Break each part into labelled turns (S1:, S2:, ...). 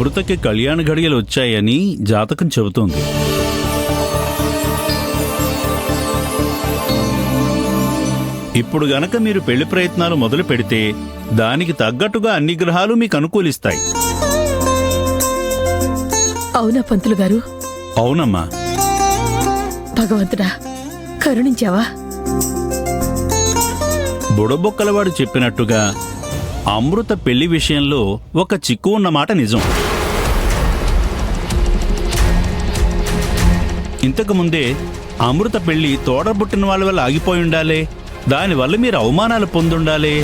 S1: అమృతకి కళ్యాణ ఘడియలు వచ్చాయని జాతకం చెబుతోంది. ఇప్పుడు గనక మీరు పెళ్లి ప్రయత్నాలు మొదలు పెడితే దానికి తగ్గట్టుగా అన్ని గ్రహాలు మీకు అనుకూలిస్తాయి.
S2: అవునా పంతులు గారు?
S1: అవునమ్మా.
S2: భగవంతుడా, కరుణించావా?
S1: బుడబొక్కలవాడు చెప్పినట్టుగా అమృత పెళ్లి విషయంలో ఒక చిక్కు ఉన్నమాట నిజం. ఇంతకుముందే అమృత పెళ్లి తోడబుట్టిన వాళ్ళ వల్ల ఆగిపోయి ఉండాలి, దానివల్ల మీరు అవమానాలు పొందుండాలి.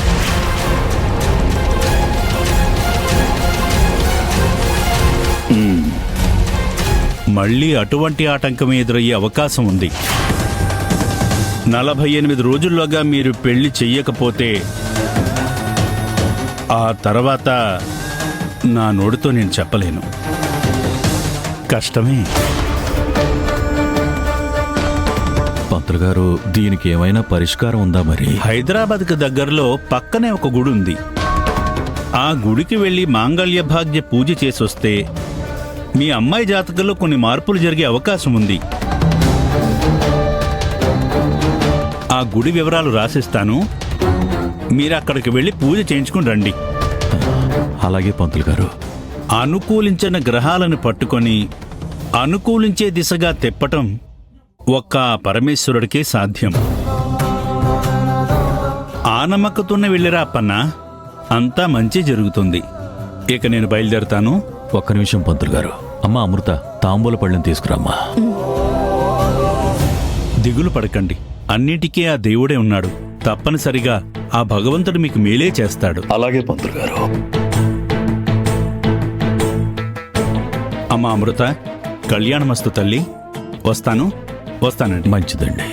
S1: మళ్ళీ అటువంటి ఆటంకం ఎదురయ్యే అవకాశం ఉంది. 48 రోజుల్లోగా మీరు పెళ్లి చెయ్యకపోతే ఆ తర్వాత నా నోటితో నేను చెప్పలేను. కష్టమే.
S3: పంతులు గారు, దీనికి ఏమైనా పరిష్కారం ఉందా? మరి
S1: హైదరాబాద్కి దగ్గరలో పక్కనే ఒక గుడి ఉంది. ఆ గుడికి వెళ్లి మాంగళ్య భాగ్య పూజ చేసొస్తే మీ అమ్మాయి జాతకంలో కొన్ని మార్పులు జరిగే అవకాశం ఉంది. ఆ గుడి వివరాలు రాసిస్తాను, మీరు అక్కడికి వెళ్లి పూజ చేయించుకుని రండి.
S3: అలాగే పంతులు గారు.
S1: అనుకూలించిన గ్రహాలను పట్టుకొని అనుకూలించే దిశగా తిప్పటం ఒక్క పరమేశ్వరుడికే సాధ్యం. ఆ నమ్మకతోనే వెళ్ళిరా అప్పన్న, అంతా మంచి జరుగుతుంది. ఇక నేను బయలుదేరుతాను.
S3: ఒక్క నిమిషం పంతులు గారు. అమ్మా అమృత, తాంబూల పళ్ళని తీసుకురామ్మా.
S1: దిగులు పడకండి, అన్నిటికీ ఆ దేవుడే ఉన్నాడు. తప్పనిసరిగా ఆ భగవంతుడు మీకు మేలే చేస్తాడు.
S3: అలాగే పంతులు గారు.
S1: అమ్మా అమృత, కళ్యాణమస్తు తల్లి. వస్తానండి.
S3: మంచిదండి.